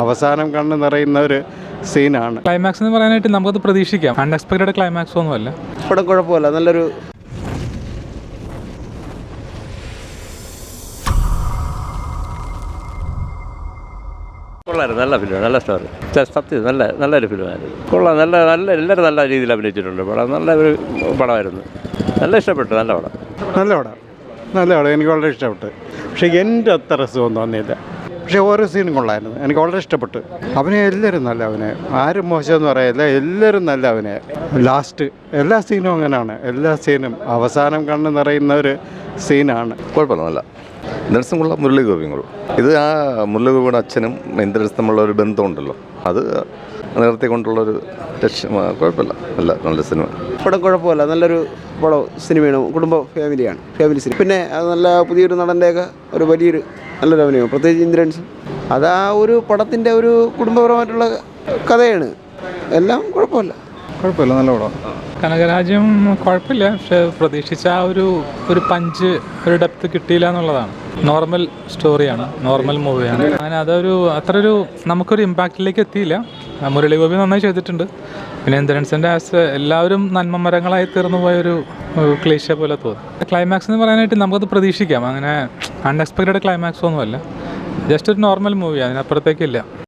അവസാനം കണ്ണ് നിറയുന്ന ഒരു സീനാണ്. ക്ലൈമാക്സ് എന്ന് പറയാനായിട്ട് നമുക്കത് പ്രതീക്ഷിക്കാം. അൺഎക്സ്പെക്റ്റഡ് ക്ലൈമാക്സ് ഒന്നുമല്ല. പടം കുഴപ്പമില്ല, നല്ലൊരു കൊള്ളായിരുന്നു. നല്ല ഫിലിമാണ്, നല്ല സ്റ്റോറി, സത്യം നല്ലൊരു ഫിലിമായിരുന്നു. കൊള്ളാം, എല്ലാവരും നല്ല രീതിയിൽ അഭിനയിച്ചിട്ടുണ്ട്. പടം നല്ല ഒരു പടമായിരുന്നു, നല്ല ഇഷ്ടപ്പെട്ടു. നല്ല പടം എനിക്ക് വളരെ ഇഷ്ടപ്പെട്ടു. പക്ഷേ എൻ്റെ അത്ര രസമൊന്നും തോന്നിയില്ല. പക്ഷേ ഓരോ സീനും കൊള്ളായിരുന്നു, എനിക്ക് വളരെ ഇഷ്ടപ്പെട്ടു. അഭിനയം എല്ലാവരും നല്ല അഭിനയം, ആരും മോശമെന്ന് പറയില്ല, എല്ലാവരും നല്ല അഭിനയം. ലാസ്റ്റ് എല്ലാ സീനും അങ്ങനെയാണ്, എല്ലാ സീനും അവസാനം കണ്ണ് നിറയുന്ന ഒരു സീനാണ്. കുഴപ്പമില്ല, നല്ല നരസിംഹമുള്ള മുരളീഗോപിയും കൊള്ളും. ഇത് ആ മുരളീഗോപിയുടെ അച്ഛനും ഇന്ദ്രൻസും തമ്മിലുള്ള ഒരു ബന്ധമുണ്ടല്ലോ, അത് നിലനിർത്തിക്കൊണ്ടുള്ളൊരു ലക്ഷ്യം. കുഴപ്പമില്ല, നല്ല സിനിമ. പടം കുഴപ്പമില്ല, നല്ലൊരു പടം സിനിമയാണ്. Family cinema. പിന്നെ അത് നല്ല പുതിയൊരു നടൻ്റെയൊക്കെ ഒരു വലിയൊരു നല്ലൊരു അഭിനയം, പ്രത്യേകിച്ച് ഇന്ദ്രൻസ്. അത് ആ ഒരു പടത്തിൻ്റെ ഒരു കുടുംബപരമായിട്ടുള്ള കഥയാണ്. എല്ലാം കുഴപ്പമില്ല, നല്ല പടം. കനകരാജ്യം കുഴപ്പമില്ല, പക്ഷെ പ്രതീക്ഷിച്ച ആ ഒരു പഞ്ച്, ഒരു ഡെപ്ത് കിട്ടിയില്ല എന്നുള്ളതാണ്. നോർമൽ സ്റ്റോറിയാണ്, നോർമൽ മൂവിയാണ്. അങ്ങനെ അത്രയൊരു നമുക്കൊരു ഇമ്പാക്റ്റിലേക്ക് എത്തിയില്ല. മുരളീഗോപി നന്നായി ചെയ്തിട്ടുണ്ട്. പിന്നെ ഇന്ദ്രൻസിൻ്റെ എല്ലാവരും നന്മമരങ്ങളായി തീർന്നു പോയൊരു ക്ലീശ പോലെ തോന്നി. ക്ലൈമാക്സ് എന്ന് പറയാനായിട്ട് നമുക്കത് പ്രതീക്ഷിക്കാം. അങ്ങനെ അൺഎക്സ്പെക്റ്റഡ് ക്ലൈമാക്സ് ഒന്നുമല്ല, ജസ്റ്റ് ഒരു നോർമൽ മൂവി, അതിനപ്പുറത്തേക്കില്ല.